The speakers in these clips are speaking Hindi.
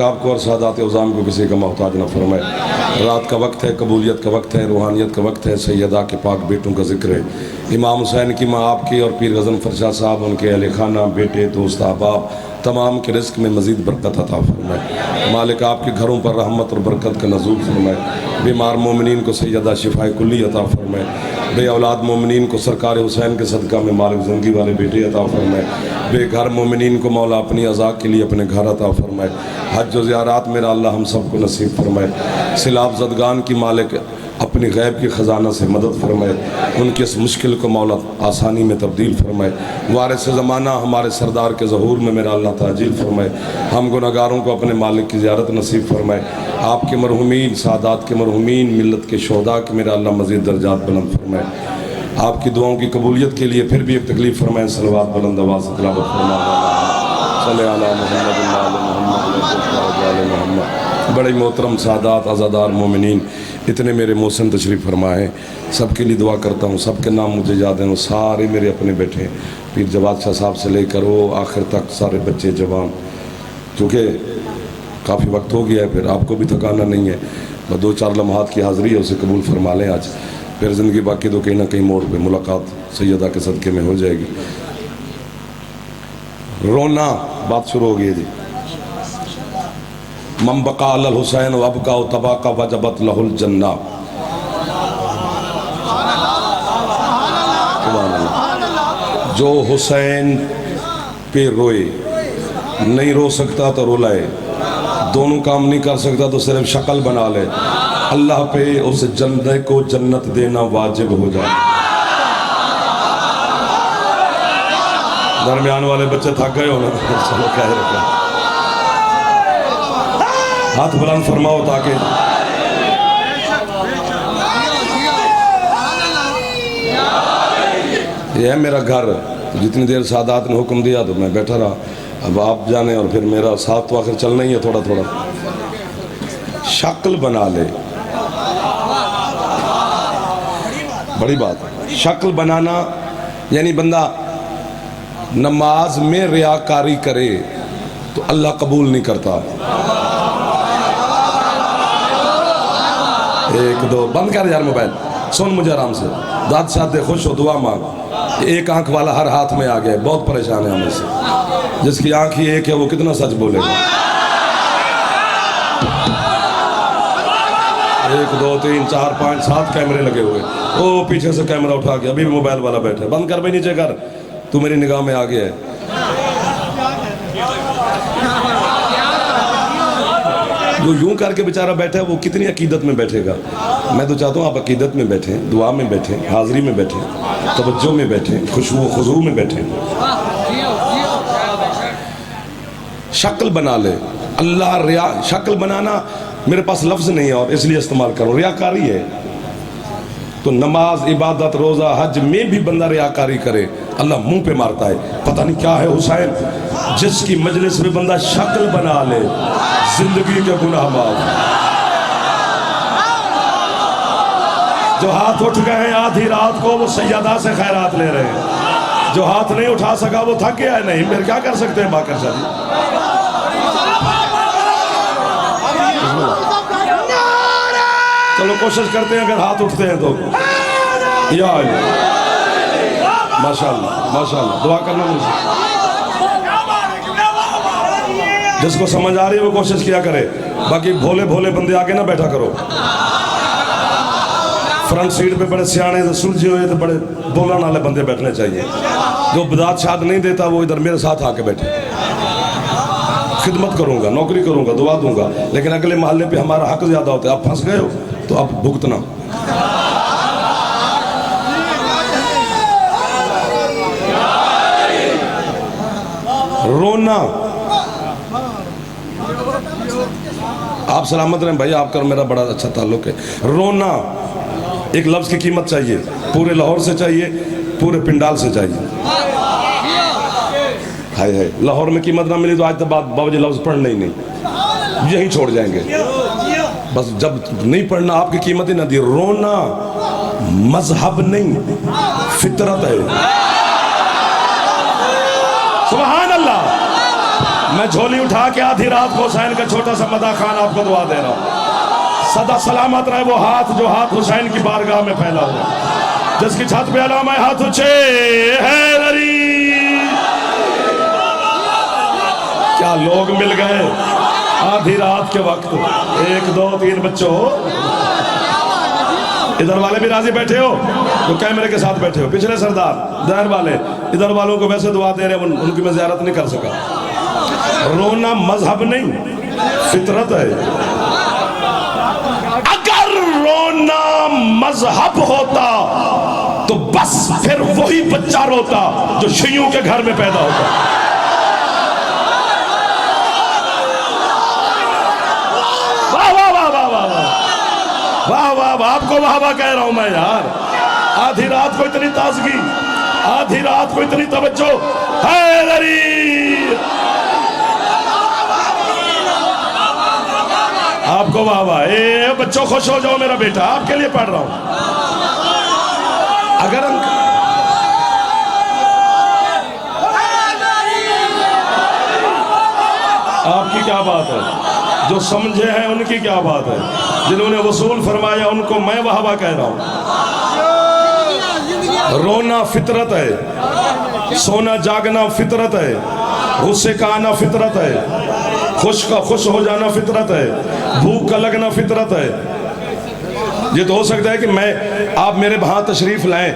आपको और सादात उज़ाम को किसी का मोहताज न फरमाए। रात का वक्त है, कबूलियत का वक्त है, रूहानियत का वक्त है। सैयदा के पाक बेटों का जिक्र है। इमाम हुसैन की माँ आपकी और पीर गज़न फरशाह साहब, उनके अहले खाना, बेटे, दोस्त, अहबाब तमाम के रिज़्क़ में मज़ीद बरकत अता फरमाए। मालिक आपके घरों पर रहमत और बरकत का नज़ूल फरमाए। बीमार मोमिनीन को सैयदा शिफाए कुल्ली अता फरमाए। बे औलाद मोमिनीन को सरकार हुसैन के सदका में मालिक ज़िंदगी वाले बेटे अता फरमाए। बेघर मोमिनीन को मौला अपनी अज़ा के लिए अपने घर अता फरमाए। हज व ज़ियारत मेरा अल्लाह हम सबको नसीब फरमाए। सिलाब ज़दगान की मालिक अपनी गैब के ख़जाना से मदद फरमाए। उनके इस मुश्किल को मौला आसानी में तब्दील फरमाए। वारिस ज़माना हमारे सरदार के ज़हूर में मेरा अल्लाह ताजील फरमाए। हम गुनहगारों को अपने मालिक की ज़ियारत नसीब फरमाए। आपके मरहुमीन, सादात के मरहुमीन, मिल्लत के शोहदा के मेरा अल्लाह मज़ीद दर्जात बुलंद फरमाए। आपकी दुआओं की कबूलियत के लिए फिर भी एक तकलीफ़ फरमाएँ। सलवात बुलंद आवाज़ से तिलावत फरमाएँ। बड़े मोहतरम सादात आज़ादार मोमिनीन, इतने मेरे मोहसिन तशरीफ़ फरमाए। सबके लिए दुआ करता हूँ, सबके नाम मुझे याद हैं। वो सारे मेरे अपने बैठे, पीर जवाद शाह साहब से लेकर वो आखिर तक सारे बच्चे जवान। चूँकि काफ़ी वक्त हो गया है, फिर आपको भी थकाना नहीं है। बस 2-4 लम्हात की हाज़िरी है, उसे कबूल फरमा लें आज। फिर ज़िंदगी बाकी तो कहीं ना कहीं मोड़ पे मुलाकात सैयदा के सदक़े में हो जाएगी। रोना बात शुरू हो गई जी। मम बका अल हुसैन वबका तबाका वजबत लहुल जन्ना। जो हुसैन पे रोए, नहीं रो सकता तो रुलाए, दोनों काम नहीं कर सकता तो सिर्फ शक्ल बना ले, अल्लाह पे उस जन्नत को जन्नत देना वाजिब हो जाए। दरमियान वाले बच्चे थक गए हो ना, चलो कह रहे हाथ बुलंद फरमाओ ताकि यह है मेरा घर। तो जितनी देर सादात ने हुक्म दिया तो मैं बैठा रहा। अब आप जाने, और फिर मेरा साथ तो आखिर चलना ही है। थोड़ा थोड़ा शक्ल बना ले, बड़ी बात। शक्ल बनाना यानी बंदा नमाज में रियाकारी करे तो अल्लाह कबूल नहीं करता। 1-2 बंद कर यार मोबाइल, सुन मुझे आराम से। दाद साथ दे, खुश हो, दुआ मांग। एक आंख वाला हर हाथ में आ गया, बहुत परेशान है हमें से। जिसकी आंख ही एक है वो कितना सच बोलेगा। 1 2 3 4 5 7 कैमरे लगे हुए। ओ पीछे से कैमरा उठा के अभी भी मोबाइल वाला बैठा। बंद कर भाई, नीचे कर, तू मेरी निगाह में आ गया है। जो यूं करके बेचारा बैठा है वो कितनी अकीदत में बैठेगा। मैं तो चाहता हूँ आप अकीदत में बैठें, दुआ में बैठें, हाज़िरी में बैठें, तवज्जो में बैठें, खुशबू खुजू में बैठें। शक्ल बना ले। अल्लाह रिया, शक्ल बनाना मेरे पास लफ्ज़ नहीं है और इसलिए इस्तेमाल करूँ, रियाकारी है। तो नमाज, इबादत, रोज़ा, हज में भी बंदा रियाकारी करे, अल्लाह मुंह पे मारता है। पता नहीं क्या है हुसैन, जिसकी मजलिस में बंदा शक्ल बना ले, जिंदगी के गुनाह माफ। जो हाथ उठ गए हैं आधी रात को, वो सैयदा से खैरात ले रहे हैं। जो हाथ नहीं उठा सका वो थक गया है। नहीं, फिर क्या कर सकते हैं बाकर साहब। चलो कोशिश करते हैं, अगर हाथ उठते हैं तो। या माशाअल्लाह माशाअल्लाह, दुआ करना मुझे। जिसको समझ आ रही है वो कोशिश किया करे। बाकी भोले भोले बंदे आके ना बैठा करो। फ्रंट सीट पे बड़े सियाने तो सुलझे हुए तो बड़े बोलने वाले बंदे बैठने चाहिए। जो बदात शाद नहीं देता वो इधर मेरे साथ आके बैठे। खिदमत करूंगा, नौकरी करूंगा, दुआ दूंगा, लेकिन अगले मोहल्ले पे हमारा हक ज्यादा होता है। आप फंस गए हो तो आप भुगतना। रोना, आप सलामत रहें भाई, आपका मेरा बड़ा अच्छा ताल्लुक है। रोना एक लफ्ज़ की कीमत चाहिए, पूरे लाहौर से चाहिए, पूरे पिंडाल से चाहिए। हाय हाय, लाहौर में कीमत ना मिली तो आज तक बाबूजी लफ्ज़ पढ़ना ही नहीं, यहीं छोड़ जाएंगे। बस जब नहीं पढ़ना, आपकी कीमत ही ना दी। रोना मजहब नहीं, फितरत है। सुभान अल्लाह। मैं झोली उठा के आधी रात को हुसैन का छोटा सा मदा खान आपको दुआ दे रहा हूँ। सदा सलामत रहे वो हाथ जो हाथ हुसैन की बारगाह में फैला हुआ, जिसकी छत पे अलामा हाथ ऊंचे हैदरी। क्या लोग मिल गए आधी रात के वक्त। 1 2 3 बच्चों, इधर वाले भी राजी बैठे हो जो कैमरे के साथ बैठे हो, पिछले सरदार दहर वाले, इधर वालों को वैसे दुआ दे रहे हैं, उनकी मैं ज़ियारत नहीं कर सका। रोना मजहब नहीं, फितरत है। अगर रोना मजहब होता तो बस फिर वही बच्चा रोता जो शियों के घर में पैदा होता। वाह वाह वाह वाह वाह वाह वाह वाह, आपको वाह वाह कह रहा हूं मैं यार। आधी रात को इतनी ताजगी, आधी रात को इतनी तवज्जो। हैदरी आपको वाह वाह। ए बच्चों खुश हो जाओ, मेरा बेटा आपके लिए पढ़ रहा हूं। अगर आपकी क्या बात है, जो समझे हैं उनकी क्या बात है, जिन्होंने वसूल फरमाया उनको मैं वाह वाह कह रहा हूं। रोना फितरत है, सोना जागना फितरत है, गुस्से का आना फितरत है, खुश हो जाना फितरत है, भूख का लगना फितरत है। ये तो हो सकता है कि आप मेरे वहां तशरीफ लाएं,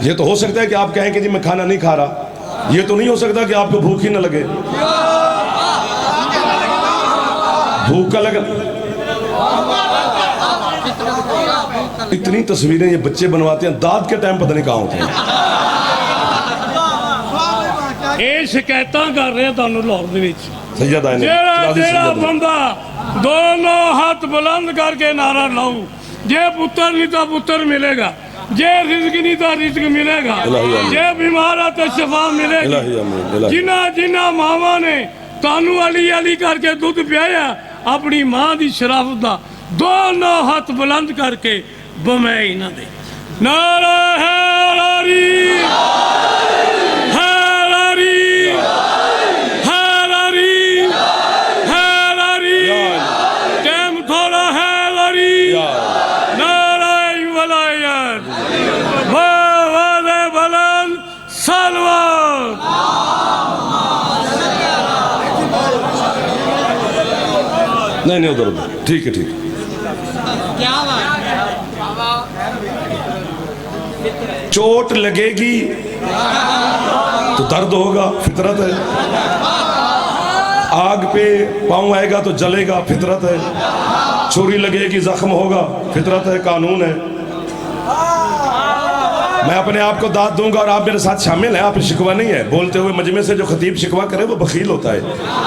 ये तो हो सकता है कि आप कहें कि जी मैं खाना नहीं खा रहा, ये तो नहीं हो सकता कि आपको भूख ही ना लगे। भूख का लगना, इतनी तस्वीरें ये बच्चे बनवाते हैं, दाद के टाइम पता नहीं कहाँ होते हैं। ਇਹ ਸ਼ਿਕਾਇਤਾਂ ਕਰ ਰਹੇ ਤੁਹਾਨੂੰ ਲਾਹੌਰ ਦੇ ਵਿੱਚ। सैयद ਜਿਹੜਾ ਬੰਦਾ ਦੋਨੋਂ ਹੱਥ ਬੁਲੰਦ ਕਰਕੇ ਨਾਰਾ ਲਾਊ, ਜੇ ਪੁੱਤਰ ਨਹੀਂ ਤਾਂ ਪੁੱਤਰ ਮਿਲੇਗਾ, ਜੇ ਰਿਜ਼ਕ ਨਹੀਂ ਤਾਂ ਰਿਜ਼ਕ ਮਿਲੇਗਾ, ਜੇ ਬਿਮਾਰ ਆ ਤਾਂ ਸ਼ਫਾ ਮਿਲੇਗੀ। ਜਿਨ੍ਹਾਂ ਮਾਵਾਂ ਨੇ ਤੁਹਾਨੂੰ ਅਲੀ ਅਲੀ ਕਰਕੇ ਦੁੱਧ ਪਿਆਇਆ, ਆਪਣੀ ਮਾਂ ਦੀ ਸ਼ਰਾਫਤ ਦਾ ਦੋਨੋਂ ਹੱਥ ਬੁਲੰਦ ਕਰਕੇ ਬਮੈ ਇਹਨਾਂ ਦੇ ਨਾਰਾ ਹੈਦਰੀ नहीं उधर ठीक है ठीक है। चोट लगेगी तो दर्द होगा, फितरत है। आग पे पाँव आएगा तो जलेगा, फितरत है। छुरी लगेगी जख्म होगा, फितरत है, कानून है। मैं अपने आप को दाद दूंगा और आप मेरे साथ शामिल हैं, आप शिकवा नहीं है। बोलते हुए मजमे से जो खतीब शिकवा करे वो बखील होता है।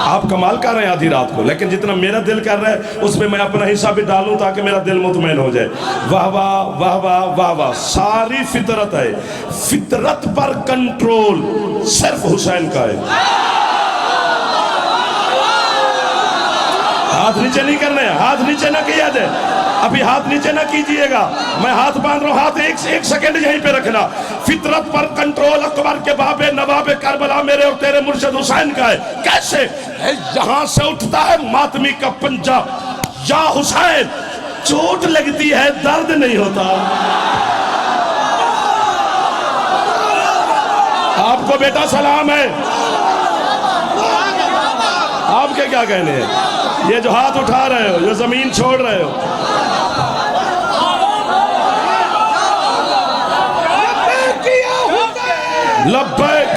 आप कमाल कर रहे हैं आधी रात को, लेकिन जितना मेरा दिल कर रहा है उसमें मैं अपना हिस्सा भी डालूं ताकि मेरा दिल मुतमैन हो जाए। वाह वाह वाह वाह वाह वाह, सारी फितरत है। फितरत पर कंट्रोल सिर्फ हुसैन का है। हाथ नीचे नहीं करने, हाथ नीचे ना किया जाए, अभी हाथ नीचे ना कीजिएगा, मैं हाथ बांध रहा हूं, हाथ एक सेकंड यहीं पे रखना। फितरत पर कंट्रोल अकबर के बाबे नवाबे करबला मेरे और तेरे मुर्शिद हुसैन का है। कैसे? यहां से उठता है मातमी का पंजा, या हुसैन, चोट लगती है दर्द नहीं होता। आपको बेटा सलाम है। आपके क्या कहने हैं? ये जो हाथ उठा रहे हो, जो जमीन छोड़ रहे हो, लब्बैक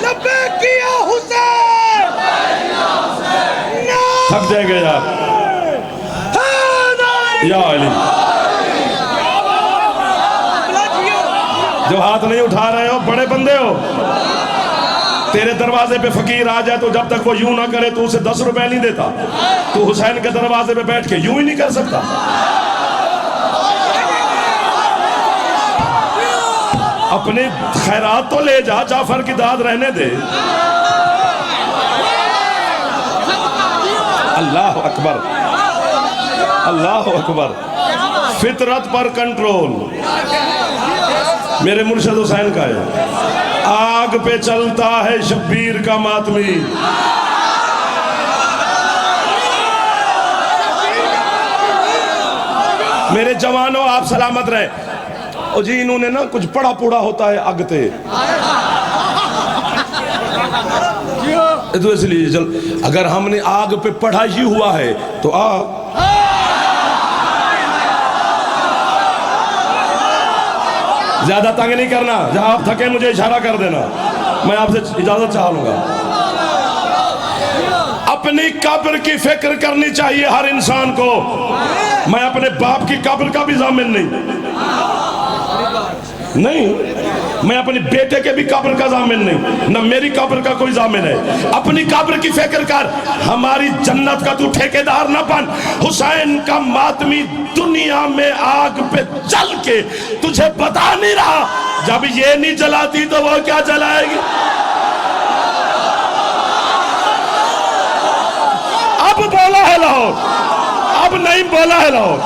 लब्बैक किया हुसैन। थक जाएंगे यार। या अली, जो हाथ नहीं उठा रहे हो बड़े बंदे हो। तेरे दरवाजे पे फकीर आ जाए तो जब तक वो यूं ना करे तो उसे 10 रुपए नहीं देता। तू हुसैन के दरवाजे पे बैठ के यूं ही नहीं कर सकता। अपनी खैरात तो ले जा, जाफर की दाद रहने दे। अल्लाह अकबर, अल्लाह अकबर। फितरत पर कंट्रोल मेरे मुर्शिद हुसैन का है। आग पे चलता है शब्बीर का मातमी, मेरे जवानों आप सलामत रहे। और जी इन्होंने ना कुछ पड़ा पूड़ा होता है अगते, तो इसलिए चल अगर हमने आग पे पढ़ा ही हुआ है तो ज्यादा तंग नहीं करना, जहां आप थके मुझे इशारा कर देना, मैं आपसे इजाजत चाह लूंगा। अपनी कब्र की फिक्र करनी चाहिए हर इंसान को। मैं अपने बाप की कब्र का भी जामिन नहीं, मैं अपने बेटे के भी कब्र का जामिन नहीं, न मेरी कब्र का कोई जामिन है। अपनी कब्र की फिक्र कर, हमारी जन्नत का तू ठेकेदार न बन। हुसैन का मातमी दुनिया में आग पे जल के तुझे बता नहीं रहा, जब ये नहीं जलाती तो वो क्या जलाएगी। अब बोला है लाहौर, अब नहीं बोला है लाहौर,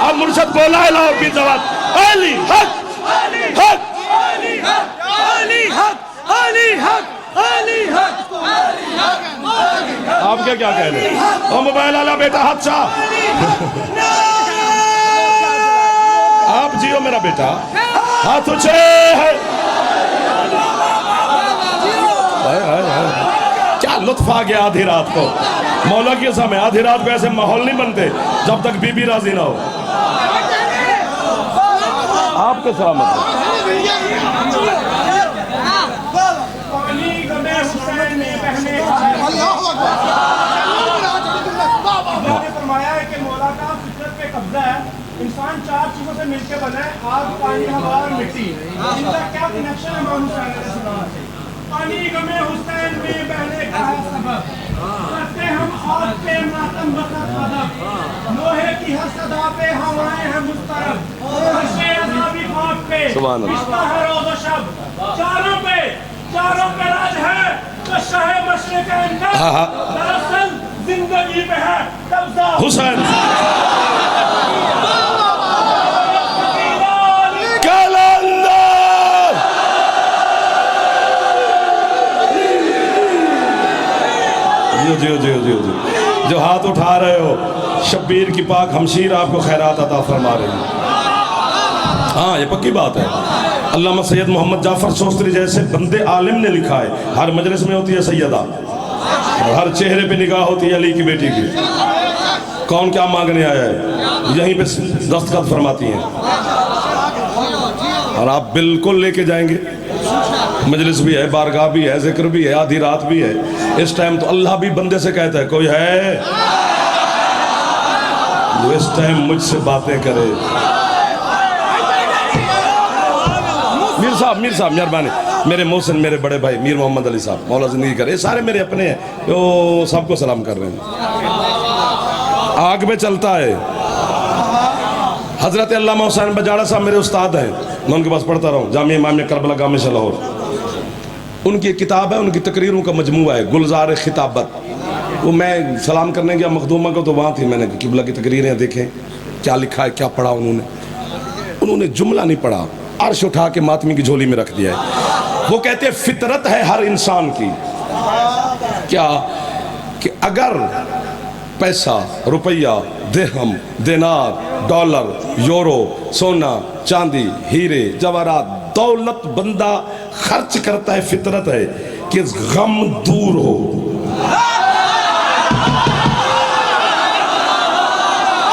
अब मुर्शद बोला है लाहौर की जवाब अली हक, अली हक, अली हक, अली हक, अली हक, अली हक, अली हक। आप क्या कह रहे हैं? ओ मोबाइल वाला बेटा हादसा, आप जियो मेरा बेटा, हाथ ऊंचे है। क्या लुत्फ आ गया आधी रात को। मौला के समय आधी रात को ऐसे माहौल नहीं बनते जब तक बीबी राजी ना हो। आपके सलामत इंसान चार चीजों से मिलकर बना है, आग, पानी, हवा और मिट्टी। इनका क्या कनेक्शन है इमाम हुसैन अलैहिस्सलाम से? पानी गमे हुसैन में बहने का है सबब, करते हम आग पे मातम बखत अदब, लोहे की हर सदा पे हवाएं हैं मुस्तरब, हर्षे अज़ाबी खाक पे रिश्ता है रोज़ व शब, चारों पे राज है तो शाहे मशरिक़ अंदर, दरअसल जिंदगी में है कब्जा हुसैन। जियो जियो जियो जियो जो हाथ उठा रहे हो, शब्बीर की पाक हमशीर आपको खैरात अता फरमा रहे हैं। हाँ ये पक्की बात है। अल्लामा सैयद मोहम्मद जाफर सोस्तरी जैसे बंदे आलिम ने लिखा है, हर मजलिस में होती है सैयदा, हर चेहरे पे निगाह होती है अली की बेटी की। कौन क्या मांगने आया है यहीं पे दस्तखत फरमाती हैं, और आप बिल्कुल लेके जाएंगे। मजलिस भी है, बारगाह भी है, जिक्र भी है, आधी रात भी है। इस टाइम तो अल्लाह भी बंदे से कहता है कोई है जो इस टाइम मुझसे बातें करे। मीर साहब मेहरबानी, मेरे मोहसिन, मेरे बड़े भाई मीर मोहम्मद अली साहब, मौला जिंदगी करे, सारे मेरे अपने हैं, तो सबको सलाम कर रहे हैं। आग में चलता है। हजरत अल्लामा हुसैन बजाड़ा साहब मेरे उस्ताद हैं, मैं उनके पास पढ़ता रहा हूँ, जामिया इमामिया करबला गामे से लाहौर। उनकी एक किताब है, उनकी तकरीरों का मजमूआ है, गुलजार खिताबत। वो मैं सलाम करने गया मखदूमा को, तो वहाँ थी, मैंने किबला की तकरीरें देखें क्या लिखा है, क्या पढ़ा उन्होंने जुमला नहीं पढ़ा, अर्श उठा के मातमी की झोली में रख दिया है। वो कहते हैं फितरत है हर इंसान की, क्या कि अगर पैसा, रुपया, दिरहम, दिनार, डॉलर, यूरो, सोना, चांदी, हीरे, जवाहरात, दौलत बंदा खर्च करता है, फितरत है कि गम दूर हो।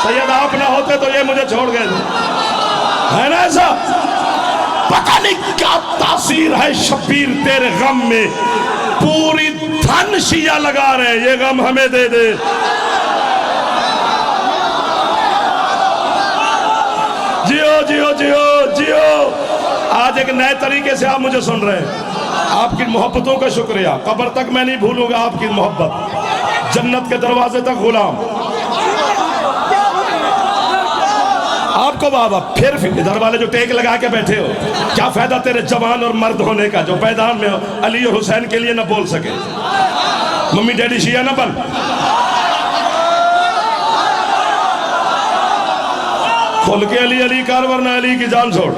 सैयद आप ना होते तो ये मुझे छोड़ गए, है ना ऐसा? पता नहीं क्या तासीर है शब्बीर तेरे गम में, पूरी धन शिया लगा रहे, ये गम हमें दे दे। जियो जियो जियो जियो। आज एक नए तरीके से आप मुझे सुन रहे हैं, आपकी मोहब्बतों का शुक्रिया, कब्र तक मैं नहीं भूलूंगा आपकी मोहब्बत, जन्नत के दरवाजे तक गुलाम। आपको बाबा फिर इधर वाले जो टेक लगा के बैठे हो, क्या फायदा तेरे जवान और मर्द होने का जो मैदान में हो, अली और हुसैन के लिए ना बोल सके, मम्मी डैडी शिया ना बन। खुल के अली अली कर, वरना अली की जान छोड़।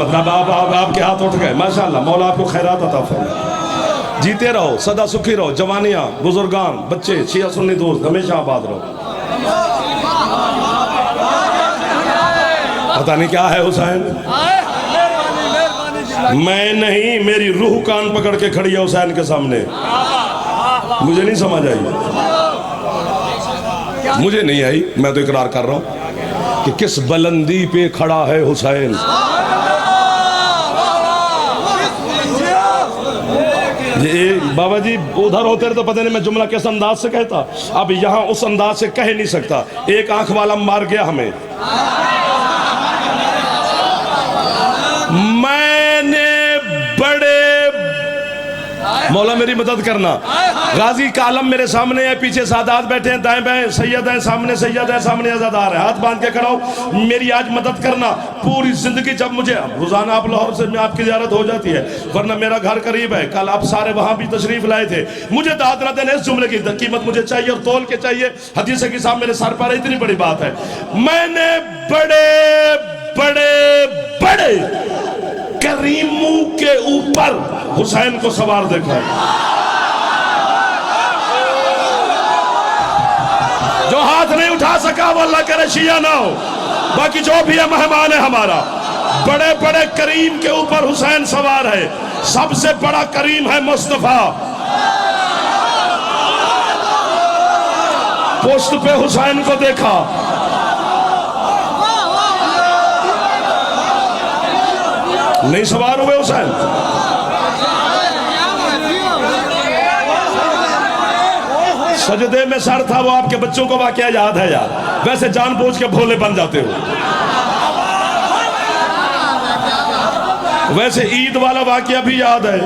माशाल्लाह, आपके हाथ उठ गए, माशाल्लाह। मौला आपको खैरात अता फरमाए, जीते रहो, सदा सुखी रहो, जवानियां, बुजुर्गान, बच्चे, शिया सुन्नी दोस्त हमेशा आबाद रहो। पता नहीं क्या है हुसैन, मैं नहीं, मेरी रूह कान पकड़ के खड़ी है हुसैन के सामने। मुझे नहीं समझ आई, मुझे नहीं आई। मैं तो इकरार कर रहा हूं कि किस बुलंदी पे खड़ा है हुसैन। ये बाबा जी उधर होते रहे तो पता नहीं मैं जुमला किस अंदाज से कहता, अब यहां उस अंदाज से कह नहीं सकता। एक आंख वाला मार गया हमें। मैंने बड़े, मौला मेरी मदद करना, गाजी का आलम मेरे सामने है, पीछे सादात बैठे हैं, दाएं बाएं सैयद हैं, सामने सैयद है, सामने अज़ादार है, हाथ बांध के खड़ा हो, मेरी आज मदद करना। पूरी जिंदगी जब मुझे रोजाना आप लाहौर से में आपकी ज़ियारत हो जाती है, वरना मेरा घर करीब है, कल आप सारे वहां भी तशरीफ लाए थे, मुझे दाद ना देने, इस जुमले की कीमत मुझे चाहिए और तोल के चाहिए। हदीस की साहब मेरे सर पर, इतनी बड़ी बात है। मैंने बड़े बड़े बड़े करीमों के ऊपर हुसैन को सवार देखा है। जो हाथ नहीं उठा सका वो अल्लाह करे शिया ना हो, बाकी जो भी है मेहमान है हमारा। बड़े बड़े करीम के ऊपर हुसैन सवार है। सबसे बड़ा करीम है मुस्तफा। पोस्ट पे हुसैन को देखा, नहीं सवार हुए हुसैन। सजदे में सर था, वो आपके बच्चों को वाकया याद है यार, वैसे जानबूझ के भोले बन जाते हो। वैसे ईद वाला वाकया भी याद है,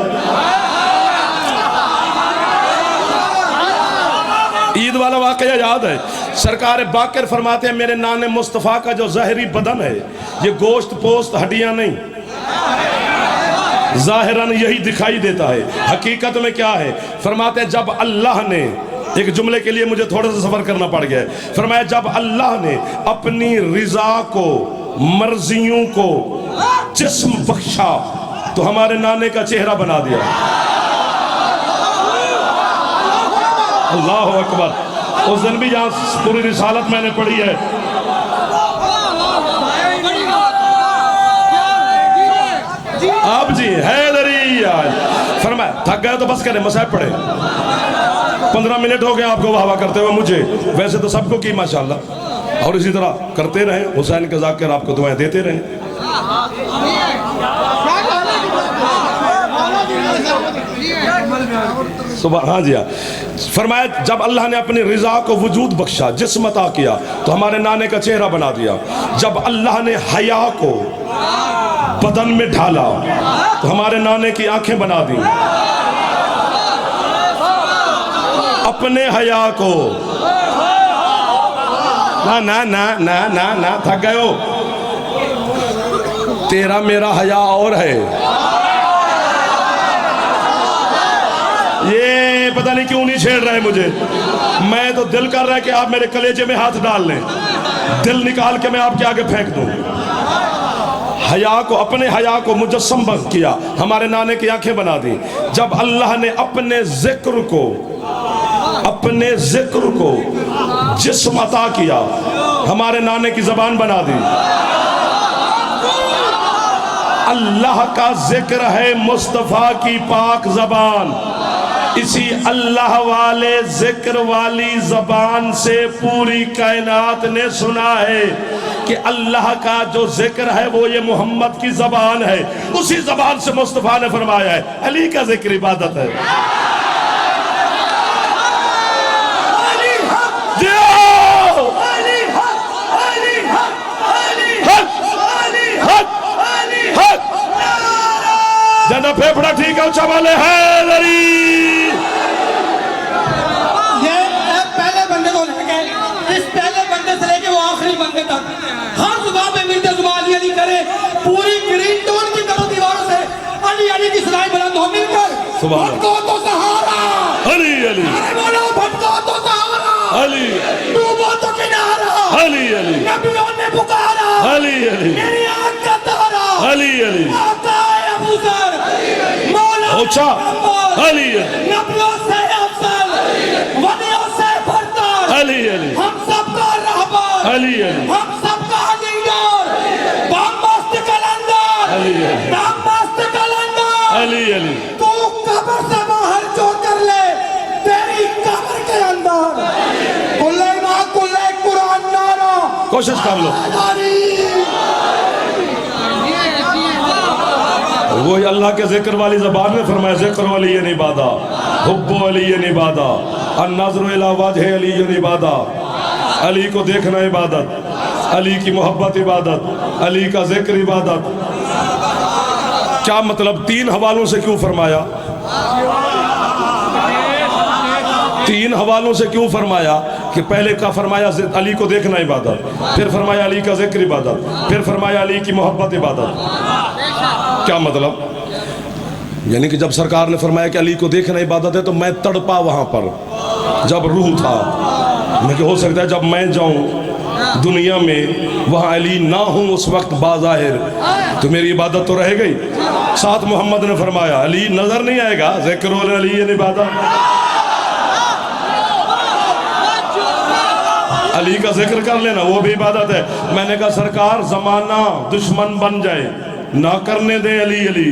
ईद वाला वाकया याद है। सरकार बाकर फरमाते हैं, मेरे नाने मुस्तफ़ा का जो ज़ाहिरी बदन है, ये गोश्त पोस्त हड्डियां नहीं, ज़ाहिरन यही दिखाई देता है, हकीकत में क्या है। फरमाते हैं जब अल्लाह ने, एक जुमले के लिए मुझे थोड़ा सा सफर करना पड़ गया, फरमाया जब अल्लाह ने अपनी रिजा को, मर्जियों को जिस्म बख्शा तो हमारे नाने का चेहरा बना दिया। अल्लाह अकबर। उस दिन भी जहां पूरी रिसालत मैंने पढ़ी है, आप जी हैदरी आज फरमाया थक गए तो बस करें, मसाहब पढ़े। 15 मिनट हो गए आपको वाह वाह करते हुए मुझे, वैसे तो सबको की माशाल्लाह, और इसी तरह करते रहे। हुसैन के ज़ाकिर आपको दुआएं देते रहे। सुबह, हाँ जी हाँ। फरमाया जब अल्लाह ने अपनी रिजा को वजूद बख्शा, जिस्म अता किया तो हमारे नाने का चेहरा बना दिया। जब अल्लाह ने हया को बदन में ढाला तो हमारे नाने की आंखें बना दी। अपने हया को, ना ना ना ना ना ना थक गए हो, तेरा मेरा हया और है। ये पता नहीं क्यों नहीं छेड़ रहे मुझे, मैं तो दिल कर रहा है कि आप मेरे कलेजे में हाथ डाल लें, दिल निकाल के मैं आपके आगे फेंक दूं। हया को, अपने हया को मुजस्सम किया, हमारे नाने की आंखें बना दी। जब अल्लाह ने अपने जिक्र को जिस्म अता किया, हमारे नाने की जबान बना दी। अल्लाह का जिक्र है मुस्तफा की पाक जबान। इसी अल्लाह वाले जिक्र वाली जबान से पूरी कायनात ने सुना है कि अल्लाह का जो जिक्र है वो ये मोहम्मद की जबान है। उसी जबान से मुस्तफा ने फरमाया है अली का जिक्र इबादत है। जना फेफड़ा ठीक है, ऊंचा वाले है। पहले बंदे को लेके, इस पहले बंदे से लेके वो आखिरी बंदे तक हर जुबान में मिलते जुबान अली करे, पूरी ग्रीन टोन की तरह दीवारों से अली अली की सदाएं बुलंद हो मिलकर। भटको तो सहारा अली अली, अरे बोलो भटको तो सहारा अली, डूबो तो किनारा अली अली, नबियों ने पुकारा अली अली, मेरी आँख का तारा अली अली, अच्छा अली नबियों से अफजल, वलियों से बरतर, अली अली हम सबका रहबर, अली अली हम सबका लीडर, बमस्त कलंदर, अली अली बमस्त कलंदर। अली अली तू कब्र से बाहर जो कर ले, तेरी कब्र के अंदर कुल्ले माँ कुल्ले कुरान नारा। कोशिश कर लो। वही अल्लाह के जिक्र वाली ज़बान में फरमाया, जिक्र वाली ये निबादा, हुब्बो अली ये निबादा, अन्नज़्रु इला वजह अली ये निबादा। अली को देखना इबादत, अली की मोहब्बत इबादत, अली का जिक्र इबादत। क्या मतलब? 3 हवालों से क्यों फरमाया? 3 हवालों से क्यों फरमाया? कि पहले का फरमाया अली को देखना इबादत, फिर फरमाया अली का जिक्र इबादत, फिर फरमाया अली की मोहब्बत इबादत। क्या मतलब? यानी कि जब सरकार ने फरमाया कि अली को देखना इबादत है, तो मैं तड़पा वहां पर जब रूह था। मैं कि हो सकता है जब मैं जाऊं दुनिया में वहां अली ना हूं उस वक्त बाज़ाहिर, तो मेरी इबादत तो रह गई। साथ मोहम्मद ने फरमाया अली नजर नहीं आएगा, जिक्र अली ये इबादत। अली का जिक्र कर लेना वो भी इबादत है। मैंने कहा सरकार जमाना दुश्मन बन जाए ना करने दे अली अली।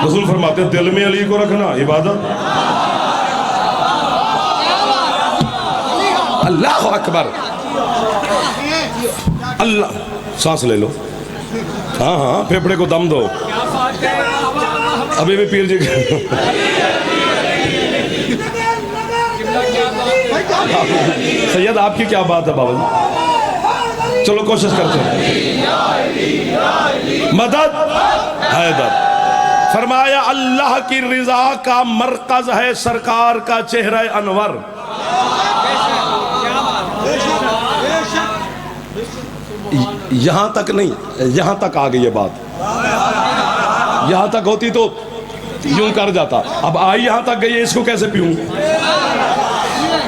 रसूल फरमाते दिल में अली को रखना इबादत। अल्लाह अकबर, अल्लाह। सांस ले लो, हाँ हाँ फेफड़े को दम दो। अभी भी पीर जी सैयद आपकी क्या बात है बाबा? चलो कोशिश करते हैं। मदद हैदर। फरमाया अल्लाह की रिजा का मरकज है सरकार का चेहरा अनवर। यहां तक नहीं, यहां तक आ गई ये बात। यहां तक होती तो यूं कर जाता, अब आई यहां तक गई है, इसको कैसे पीऊं?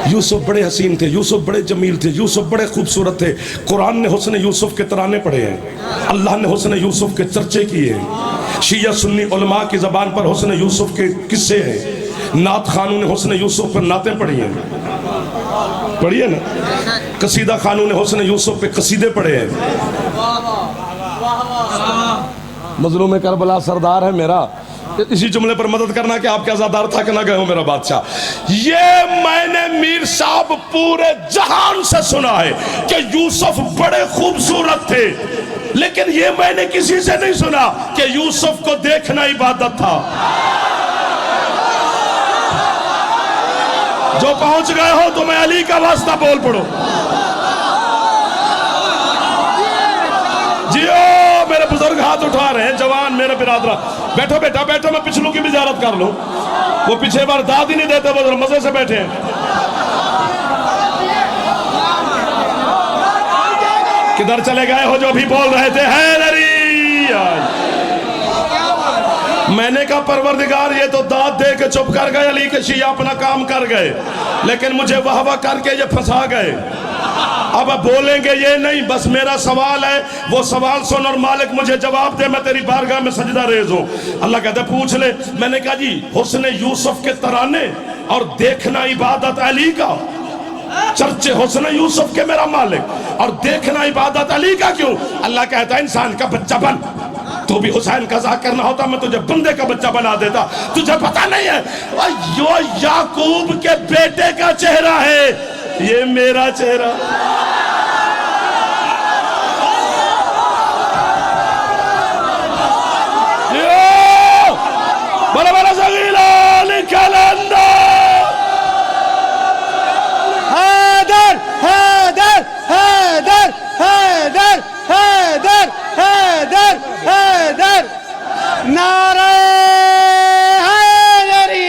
यूसुफ बड़े हसीन थे, यूसुफ बड़े जमील थे, यूसुफ बड़े खूबसूरत थे। कुरान ने हुस्न यूसुफ के तराने पढ़े हैं, अल्लाह ने हुस्न यूसुफ के चर्चे किए हैं। शिया सुन्नी उलमा की ज़बान पर हुस्न यूसुफ के किस्से हैं। नात खानों ने हुस्न यूसुफ पर नातें पढ़ी हैं, पढ़ी है ना। कसीदा खानों ने हुस्न यूसुफ पे कसीदे पढ़े हैं। मजलूम करबला सरदार है मेरा। इसी जुमले पर मदद करना कि आपके आजादार था कि ना गए हो मेरा बादशाह। ये मैंने मीर साहब पूरे जहान से सुना है कि यूसुफ बड़े खूबसूरत थे, लेकिन ये मैंने किसी से नहीं सुना कि यूसुफ को देखना इबादत था। जो पहुंच गए हो तो मैं अली का वास्ता बोल पड़ो। जियो मेरे बुजुर्ग हाथ उठा रहे हैं, जवान मेरे बिरादरा। बैठो बेटा बैठो, मैं पिछलों की भी ज़ियारत कर लूं। वो पिछले बार दाद ही नहीं देते, वो मजे से बैठे हैं। किधर चले गए हो जो भी बोल रहे थे हैदरी? मैंने कहा परवरदिगार ये तो दाद दे के चुप कर गए, अली के शिया अपना काम कर गए, लेकिन मुझे वाह वाह करके ये फंसा गए। अब बोलेंगे ये नहीं, बस मेरा सवाल है, वो सवाल सुन और मालिक मुझे जवाब दे, मैं तेरी बारगाह में सजदा रेज़ हूं। अल्लाह कहते पूछ ले। मैंने कहा जी हुस्न यूसुफ के तराने और देखना इबादत अली का, चर्चे हुस्न यूसुफ के मेरा मालिक और देखना इबादत अली का क्यों? अल्लाह कहता है इंसान का बच्चा बन, तू भी हुसैन का ज़ाक करना होता मैं तुझे बंदे का बच्चा बना देता। तुझे पता नहीं है यो याकूब के बेटे का चेहरा है, ये मेरा चेहरा। बड़ा बड़ा सगीला कलंदर हैदर हैदर हैदर हैदर हैदर हैदर हैदर नारे हैदरी।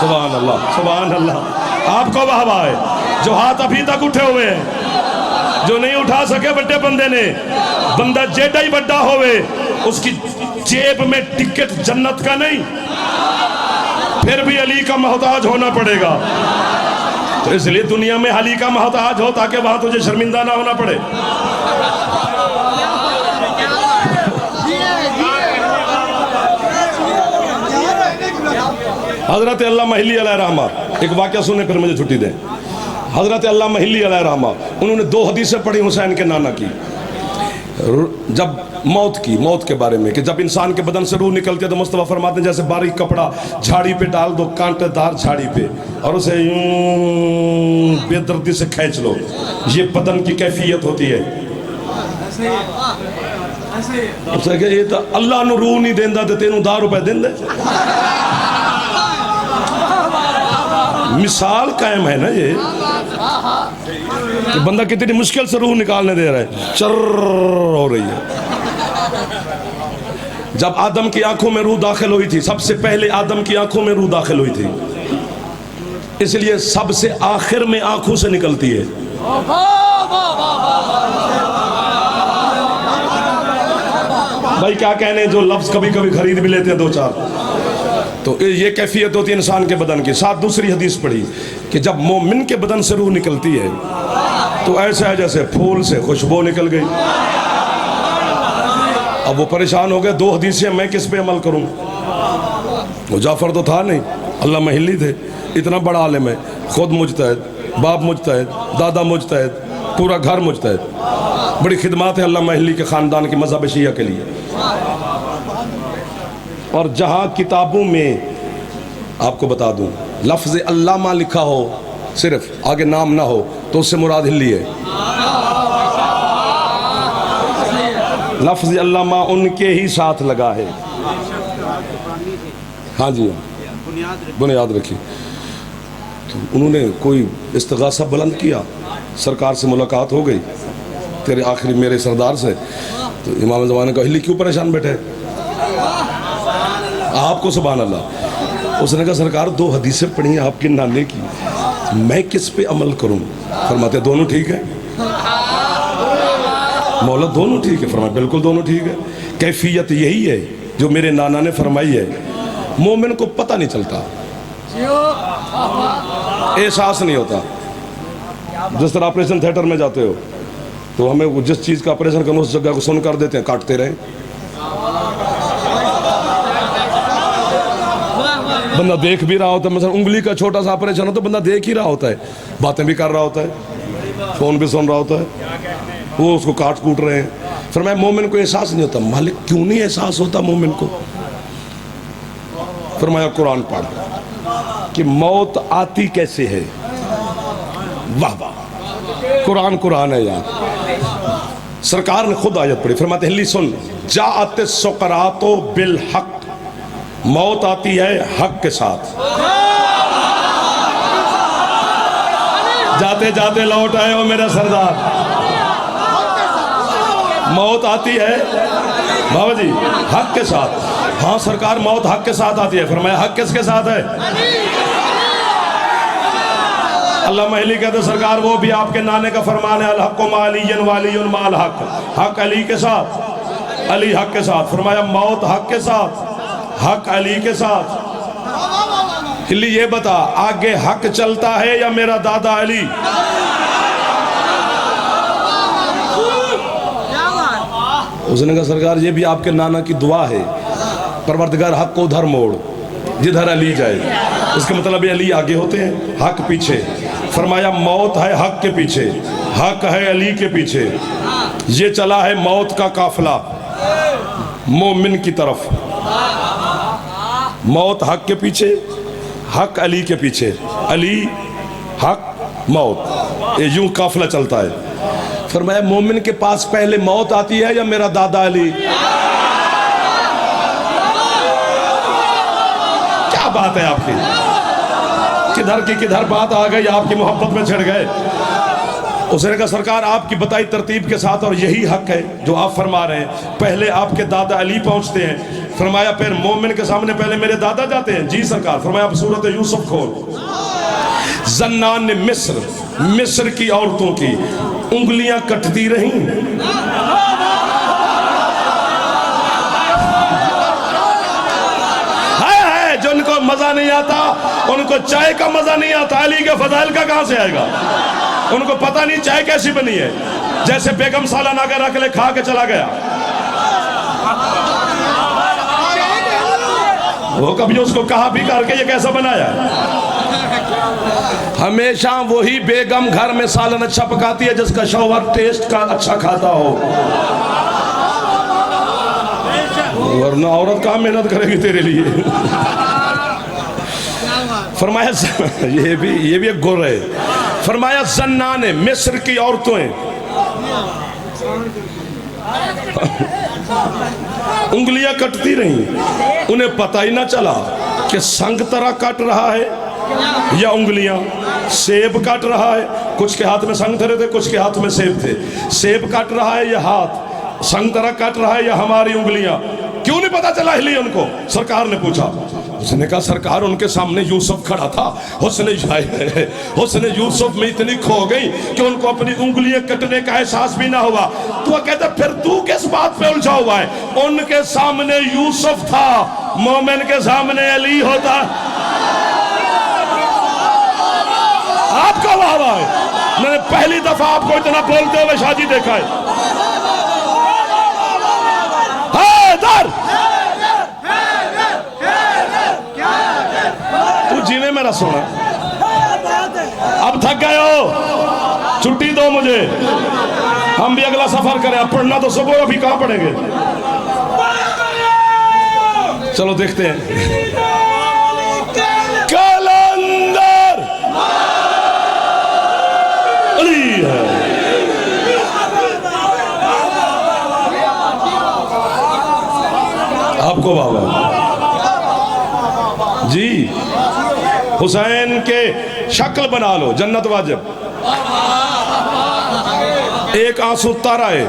सुभान अल्लाह सुभान अल्लाह। आपको वाहवा है जो हाथ अभी तक उठे हुए हैं, जो नहीं उठा सके बड़े बंदे ने। बंदा जेडा ही बड़ा होवे, उसकी जेब में टिकट जन्नत का नहीं, फिर भी अली का मोहताज होना पड़ेगा। तो इसलिए दुनिया में अली का मोहताज हो ताकि वहां तुझे शर्मिंदा ना होना पड़े। हजरत अल्लाह महली अलैहि रहमा, एक वाक़या सुने फिर मुझे छुट्टी दें। हजरत अल्लाह महली अलैहि रहमा, उन्होंने 2 हदीसें पढ़ी हुसैन के नाना की, जब मौत के बारे में, कि जब इंसान के बदन से रूह निकलती है तो मुस्तफ़ा फरमाते हैं जैसे बारीक कपड़ा झाड़ी पे डाल दो, कांटेदार झाड़ी पे, और उसे यूं बेदर्दी से खींच लो, ये बदन की कैफियत होती है। उसे कि ये तो अल्लाह नू रूह नहीं देंदा ते तेनू 10 रुपए देंदे। मिसाल कायम है ना ये, कि बंदा कितनी मुश्किल से रूह निकालने दे रहा है, चर्र हो रही है। जब आदम की आंखों में रूह दाखिल हुई थी, सबसे पहले आदम की आंखों में रूह दाखिल हुई थी, इसलिए सबसे आखिर में आंखों से निकलती है। भाई क्या कहने, जो लफ्ज कभी कभी खरीद भी लेते हैं 2-4, तो ये कैफियत होती है इंसान के बदन की। साथ दूसरी हदीस पढ़ी कि जब मोमिन के बदन से रूह निकलती है तो ऐसा है जैसे फूल से खुशबू निकल गई। अब वो परेशान हो गए, 2 हदीसें मैं किस पे अमल करूं? वो जाफर तो था नहीं, अल्लाह महली थे, इतना बड़ा आलिम है, खुद मुजतहिद, बाप मुजतहिद, दादा मुजतहिद, पूरा घर मुजतहिद, बड़ी खिदमत है अल्लाह महली के ख़ानदान की मज़हब शिया के लिए। और जहाँ किताबों में आपको बता दूं लफ्ज़ अल्लामा लिखा हो, सिर्फ आगे नाम ना हो, तो उससे मुराद हिल्ली है। लफ्ज़ अल्लामा उनके ही साथ लगा है। हाँ जी, बुनियाद रखी। तो उन्होंने कोई इस्तिग़ासा बुलंद किया, सरकार से मुलाकात हो गई, तेरे आखिरी मेरे सरदार से। तो इमाम ज़माना ने कहा हिल्ली क्यों परेशान बैठे आपको, सुभान अल्लाह। उसने कहा सरकार 2 हदीसें पढ़ी आपके नाने की, मैं किस पे अमल करूं? फरमाते दोनों ठीक है मौला, दोनों ठीक है। फरमाया बिल्कुल दोनों ठीक है। कैफियत यही है जो मेरे नाना ने फरमाई है। मोमिन को पता नहीं चलता, एहसास नहीं होता। जिस तरह ऑपरेशन थिएटर में जाते हो तो हमें जिस चीज़ का ऑपरेशन करना उस जगह को सुन कर देते हैं, काटते रहे, बंदा देख भी रहा होता है। मतलब उंगली का छोटा सा ऑपरेशन हो तो बंदा देख ही रहा होता है, बातें भी कर रहा होता है, फोन भी सुन रहा होता है, वो उसको काट कूट रहे हैं। फिर मैं मोमिन को एहसास नहीं होता। मालिक क्यों नहीं एहसास होता मोमिन को? फरमाया कुरान पढ़ कि मौत आती कैसे है। वाह वाह, कुरान है यार। सरकार ने खुद आयत पढ़ी, फरमाते हिल्ली सुन, जाअत सुकरातो बिल हक, मौत आती है हक के साथ। जाते जाते लौट आए हो मेरा सरदार, मौत आती है बाबा जी हक के साथ। हाँ सरकार, मौत हक के साथ आती है। फरमाया हक किसके साथ है? अल्लाह महली कहते सरकार वो भी आपके नाने का फरमान है, अल हक मालियन वालियुन माल हक, हक अली के साथ, अली हक के साथ। फरमाया मौत हक के साथ, हक अली के साथ। हिल्ली ये बता, आगे हक चलता है या मेरा दादा अली? उसने कहा सरकार ये भी आपके नाना की दुआ है, परवरदिगार हक को उधर मोड़ जिधर अली जाए। इसका मतलब अली आगे होते हैं, हक पीछे। फरमाया मौत है हक के पीछे, हक है अली के पीछे। ये चला है मौत का काफिला मोमिन की तरफ। मौत हक के पीछे, हक अली के पीछे, अली हक मौत, ये यूं काफिला चलता है। फरमाया मोमिन के पास पहले मौत आती है या मेरा दादा अली? क्या बात है आपकी, किधर की किधर बात आ गई, आपकी मोहब्बत में छिड़ गए। उसने कहा सरकार आपकी बताई तरतीब के साथ, और यही हक है जो आप फरमा रहे हैं, पहले आपके दादा अली पहुंचते हैं। फरमाया फिर मोमिन के सामने पहले मेरे दादा जाते हैं? जी सरकार। फरमाया अब सूरत यूसुफ खोल। जन्नान ने मिस्र की औरतों की उंगलियां कटती रहीं, है जिनको मजा नहीं आता, उनको चाय का मजा नहीं आता, अली के फजाइल का कहां से आएगा? उनको पता नहीं चाय कैसी बनी है। जैसे बेगम सालाना का रख ले, खा के चला गया। वो कभी उसको कहा भी करके ये कैसा बनाया? हमेशा वही बेगम घर में सालन अच्छा पकाती है जिसका शौहर टेस्ट का अच्छा खाता हो, वरना औरत कहाँ मेहनत करेगी तेरे लिए। फरमाया ये भी एक गुर है। फरमाया जन्नाने मिस्र की औरतें उंगलियां कटती रही, उन्हें पता ही ना चला कि संग तरह कट रहा है या उंगलियां। सेब काट रहा है, कुछ के हाथ में संगतरे थे, कुछ के हाथ में सेब थे। सेब काट रहा है या हाथ, संगतरा काट रहा है या हमारी उंगलियां, क्यों नहीं पता चला इसलिए उनको। सरकार ने पूछा, उसने कहा सरकार उनके सामने यूसुफ खड़ा था, उसने यूसुफ में इतनी खो गई कि उनको अपनी उंगलियां कटने का एहसास भी ना हुआ। तो वह कहता फिर तू किस बात पे उलझा हुआ है? उनके सामने यूसुफ था, मोमिन के सामने अली होता। आपका वाह वाह है, मैंने पहली दफा आपको इतना बोलते हुए शादी देखा है। तू जीवे मेरा सोना, अब थक गए हो, छुट्टी दो मुझे, हम भी अगला सफर करें। पढ़ना तो सुबह अभी कहां पढ़ेंगे? चलो देखते हैं। कलंदर अली है। आपको बाबा जी हुसैन के शक्ल बना लो, जन्नत वाजिब। एक आंसू तारा है,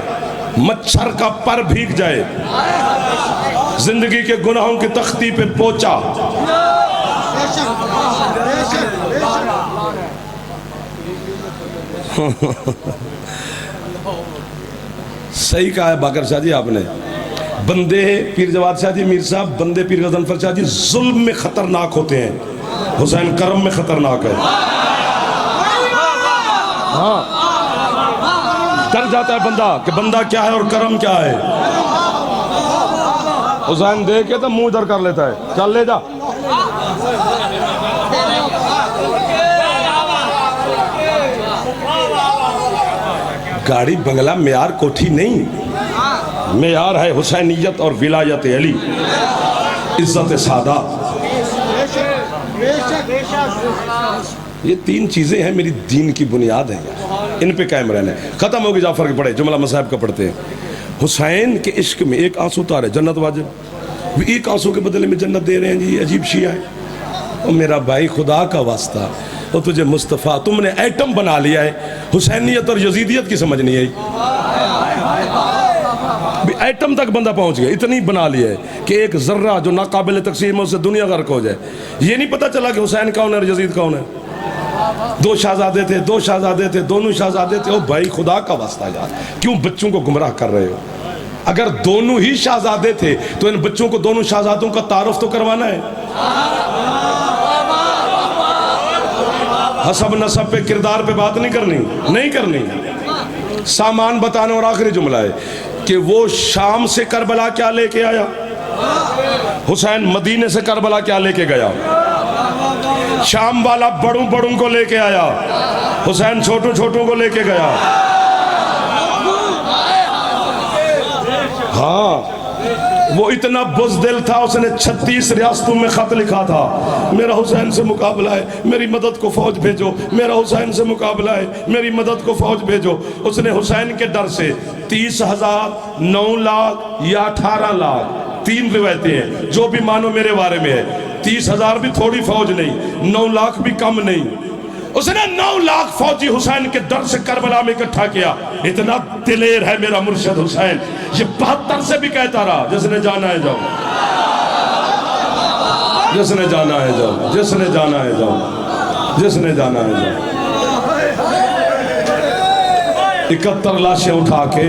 मच्छर का पर भीग जाए, जिंदगी के गुनाहों की तख्ती पे पोचा। सही कहा है बाकर शाह जी आपने। बंदे पीर जवाद शाह जी, मीर साहब, बंदे पीर गजनफर शाह जी जुल्म में खतरनाक होते हैं, हुसैन करम में खतरनाक है। हाँ, डर जाता है बंदा कि बंदा क्या है और करम क्या है। हुसैन देख के तो मुंह इधर कर लेता है, चल ले जा। गाड़ी बंगला मेयार कोठी नहीं, मेयार है हुसैनियत और विलायत अली, इज्जत सादा। ये तीन चीजें हैं मेरी दीन की बुनियाद है, इन पे कायम रहना है। खत्म होगी जाफर के पढ़े, जुमला मसाहब का पढ़ते हैं। हुसैन के इश्क में एक आंसू तारे, जन्नत वाजिब। एक आंसू के बदले में जन्नत दे रहे हैं जी, अजीब शिया है। और मेरा भाई खुदा का वास्ता, और तुझे मुस्तफ़ा, तुमने एटम बना लिया है, हुसैनियत और यजीदियत की समझ नहीं आई। एटम तक बंदा पहुंच गया, इतनी बना लिया है कि एक जर्रा जो नाकाबिल तकसीम है उससे दुनिया गर्क हो जाए। ये नहीं पता चला कि हुसैन कौन है और यजीद कौन है। दो शहजादे थे, दो शहजादे थे, दोनों शहजादे थे। ओ भाई खुदा का वास्ता यार, क्यों बच्चों को गुमराह कर रहे हो? अगर दोनों ही शहजादे थे तो इन बच्चों को दोनों शहजादों का तारुफ तो करवाना है। हसब नसब पे, किरदार पे बात नहीं करनी, नहीं करनी। सामान बताना। और आखिरी जुमला है कि वो शाम से करबला क्या लेके आया, हुसैन मदीने से करबला क्या लेके गया। शाम वाला बड़ों बड़ों को लेके आया, हुसैन छोटों छोटों को लेके गया। हाँ, वो इतना बुज़दिल था, उसने 36 रियासतों में खत लिखा था, मेरा हुसैन से मुकाबला है, मेरी मदद को फौज भेजो, मेरा हुसैन से मुकाबला है, मेरी मदद को फौज भेजो। उसने हुसैन के डर से 30,000, 9 लाख या 18 लाख, 3 रिवायतें हैं, जो भी मानो मेरे बारे में है। 30,000 भी थोड़ी फौज नहीं, 9 लाख भी कम नहीं। उसने 9 लाख फौजी हुसैन के डर से करबला में इकट्ठा किया। इतना दिलेर है मेरा मुर्शिद हुसैन, ये 72 से भी कहता रहा, जिसने जाना है जाओ, जिसने जाना है जाओ, जिसने जाना है जाओ, जिसने जाना है जाओ। 71 लाशें उठा के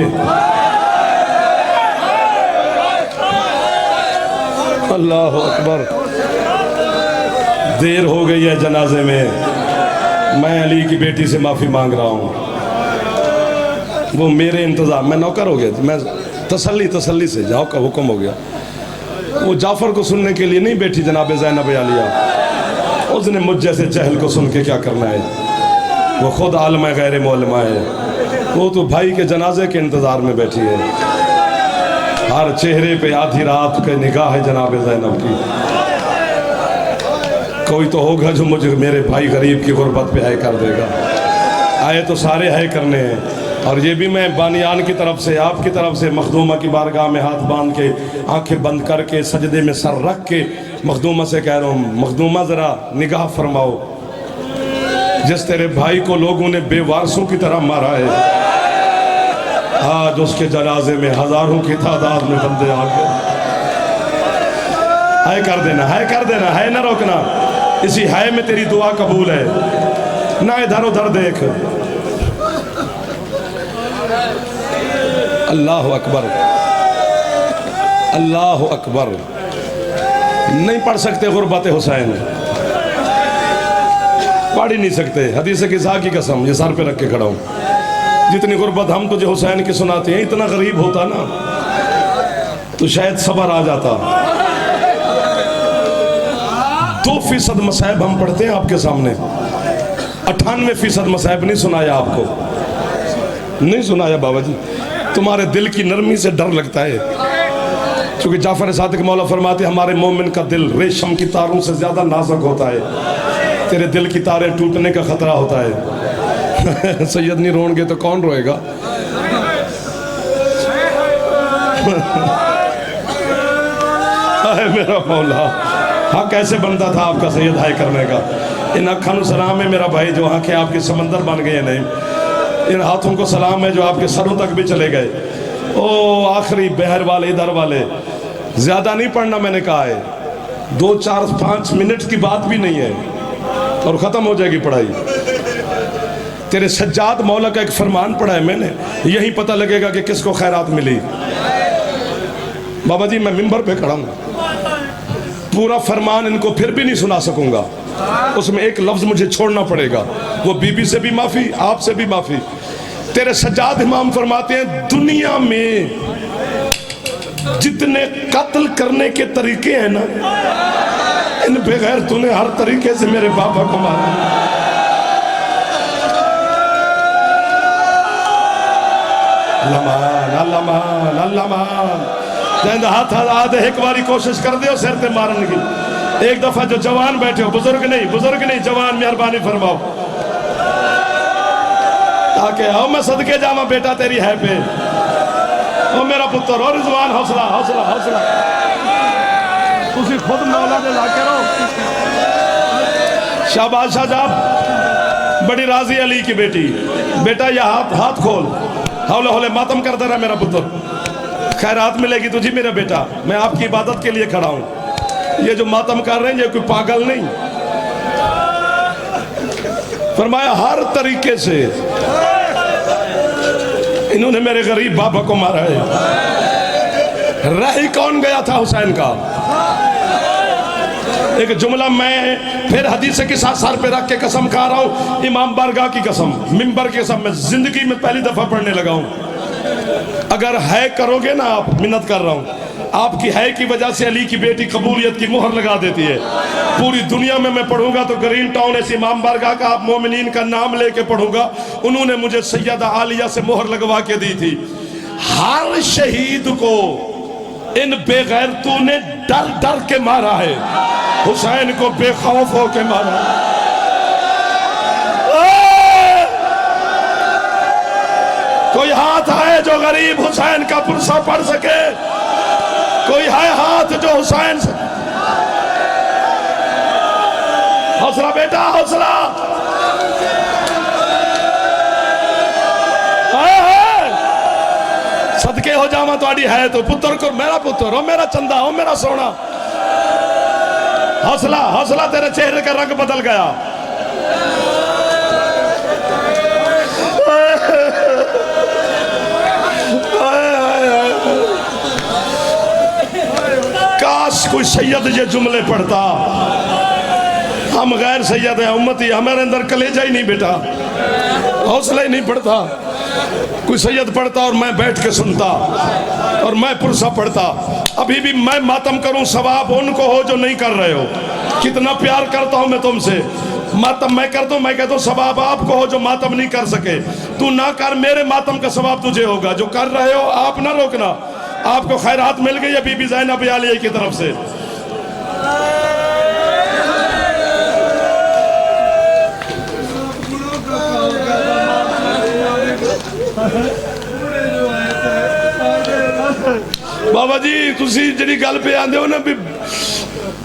अल्लाह अकबर। देर हो गई है जनाजे में, मैं अली की बेटी से माफ़ी मांग रहा हूँ। वो मेरे इंतज़ाम, मैं नौकर हो गया, मैं तसल्ली से जाओ का हुक्म हो गया। वो जाफर को सुनने के लिए नहीं बैठी जनाब ज़ैनब आलिया, उसने मुझ जैसे जहल को सुन के क्या करना है। वो खुद आलमा गैर मौलमा है, वो तो भाई के जनाजे के इंतज़ार में बैठी है। हर चेहरे पे आधी रात के निगाह है जनाब ज़ैनब की। कोई तो होगा जो मुझे मेरे भाई गरीब की गुर्बत पे हाय कर देगा। आए तो सारे हाय करने हैं, और ये भी मैं बानियान की तरफ से, आपकी तरफ से मखदूमा की बारगाह में हाथ बांध के, आंखें बंद करके, सजदे में सर रख के मखदूमा से कह रहा हूँ, मखदूमा ज़रा निगाह फरमाओ, जिस तेरे भाई को लोगों ने बेवारसों की तरह मारा है, आज उसके जनाजे में हजारों की तादाद में बंदे आ गए। हाय कर देना, हाय कर देना, हाय ना रोकना। इसी हाय में तेरी दुआ कबूल है, ना इधर उधर देख। अल्लाह अकबर, अल्लाह अकबर। नहीं पढ़ सकते गुरबत हुसैन, पढ़ ही नहीं सकते। हदीस किसा की कसम, ये सर पे रख के खड़ा हूँ, जितनी गुरबत हम तुझे हुसैन की सुनाते हैं, इतना गरीब होता ना तो शायद सबर आ जाता। 2% मसाइब हम पढ़ते हैं आपके सामने, 98% मसाइब नहीं सुनाया आपको, नहीं सुनाया बाबा जी। तुम्हारे दिल की नरमी से डर लगता है, क्योंकि जाफर सादिक मौला फरमाते हमारे मोमिन का दिल रेशम की तारों से ज्यादा नाजुक होता है। तेरे दिल की तारें टूटने का खतरा होता है। सैयद नहीं रोएंगे तो कौन रोएगा? मेरा मौला, हाँ कैसे बनता था आपका सैयद हाय करने का। इन अखा सलाम है मेरा भाई, जो आंखें आपकी समंदर बन गए नहीं। इन हाथों को सलाम है जो आपके सरों तक भी चले गए। ओ आखिरी बहर वाले, इधर वाले, ज्यादा नहीं पढ़ना मैंने कहा है, 2 4 5 मिनट की बात भी नहीं है और खत्म हो जाएगी पढ़ाई। तेरे सज्जाद मौला का एक फरमान पढ़ा है मैंने, यही पता लगेगा कि किसको खैरात मिली। बाबा जी मैं मिंबर पे खड़ा हूँ, पूरा फरमान इनको फिर भी नहीं सुना सकूंगा, उसमें एक लफ्ज मुझे छोड़ना पड़ेगा। वो बीबी से भी माफी, आपसे भी माफी। तेरे सज्जाद इमाम फरमाते हैं दुनिया में जितने कत्ल करने के तरीके हैं ना, इन बगैर तूने हर तरीके से मेरे बाबा को मारा। लमान अल्लामान अल्लामान हाथ आधे एक बारी कोशिश कर दो सिर पे मारने की। एक दफा जो जवान बैठे हो, बुजुर्ग नहीं जवान, मेहरबानी फरमाओ ताकि आओ मैं सदके जावा बेटा तेरी है पे। ओ मेरा पुत्र, और रिजवान हौसला हौसला हौसला, तुसी खुद मौला दे लाके रहो। शाबाश शाहजाब, बड़ी राजी अली की बेटी, बेटा ये हाथ खोल, हौले हौले मातम करता रहा मेरा पुत्र, खैरात मिलेगी तुझी मेरा बेटा। मैं आपकी इबादत के लिए खड़ा हूं। ये जो मातम कर रहे हैं ये कोई पागल नहीं। फरमाया हर तरीके से इन्होंने मेरे गरीब बाबा को मारा है। रह ही कौन गया था हुसैन का? एक जुमला मैं फिर हदीस के साथ सर पे रख के कसम खा रहा हूं, इमाम बारगाह की कसम, मिंबर की कसम, मैं जिंदगी में पहली दफा पढ़ने लगा हूं। अगर है करोगे ना आप, मिन्नत कर रहा हूं, आपकी है की वजह से अली की बेटी कबूलियत की मोहर लगा देती है। पूरी दुनिया में मैं पढ़ूंगा तो ग्रीन टाउन ऐसी इमाम बारगाह का आप मोमिनीन का नाम लेके पढ़ूंगा। उन्होंने मुझे सैयदा आलिया से मोहर लगवा के दी थी। हर शहीद को इन बेगैरतों ने डर डर के मारा है, हुसैन को बेखौफ होके मारा। कोई हाथ है जो गरीब हुसैन का पुरसा पढ़ सके? कोई है हाथ जो हुसैन से? हौसला बेटा हौसला, सदके हो जावा तो है तो पुत्र को, मेरा पुत्र हो, मेरा चंदा हो, मेरा सोना। हौसला हौसला, तेरे चेहरे का रंग बदल गया। काश कोई सैयद ये जुमले पढ़ता। हम गैर सैयद हैं, उम्मती, हमारे अंदर कलेजा ही नहीं बेटा, हौसला ही नहीं पड़ता। कोई सैयद पढ़ता और मैं बैठ के सुनता और मैं पुरसा पढ़ता। अभी भी मैं मातम करूं, सवाब उनको हो जो नहीं कर रहे हो। कितना प्यार करता हूं मैं तुमसे। मातम मैं करता हूं, मैं कहता हूं सवाब आपको हो जो मातम नहीं कर सके। तू ना कर, मेरे मातम का सवाब तुझे होगा। जो कर रहे हो आप ना रोकना। आपको खैरात मिल गई है बीबी ज़ैनब आलिया की तरफ से। बाबा जी तुसी जिहड़ी गल पे आंदे हो ना भी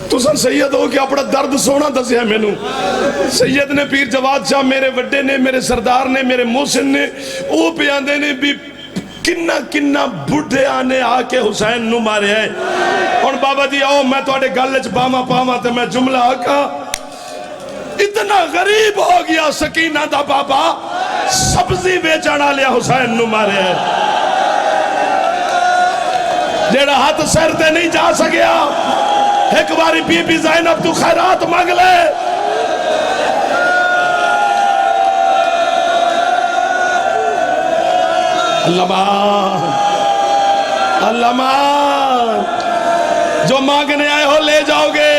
तुसा सैयद हो कि अपना दर्द सोना दसिया मैनू। सैयद ने पीर जवाद शाह मेरे वड्डे ने, मेरे सरदार ने, मेरे मोहसिन ने, वो पे आंदे ने भी किन्ना किन्ना बुढ़िया ने आके हुसैन नू मारे है। हुण बाबा जी आओ मैं तुहाडे गल च बावा पावा ते मैं जुमला आखा। इतना गरीब हो गया सकीना दा बाबा, सब्जी बेचण वाले हुसैन नू मारे है। जेड़ा हाथ सिर ते नहीं जा सकिया, एक बारी बीबी ज़ैनब तू खैरात मांग ले। अल्लाह जो मांगने आए हो ले जाओगे।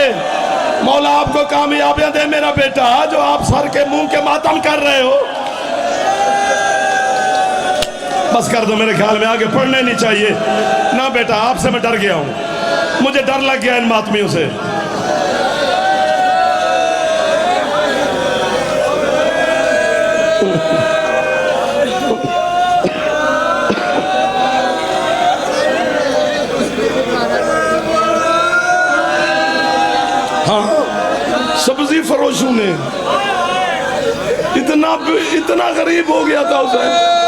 मौला आपको कामयाबियां दे मेरा बेटा, जो आप सर के मुंह के मातम कर रहे हो। बस कर दो, मेरे ख्याल में आगे पढ़ने नहीं चाहिए ना बेटा। आपसे मैं डर गया हूं, मुझे डर लग गया इन मातमियों से। हाँ, सब्जी फरोशों ने इतना गरीब हो गया था उसे।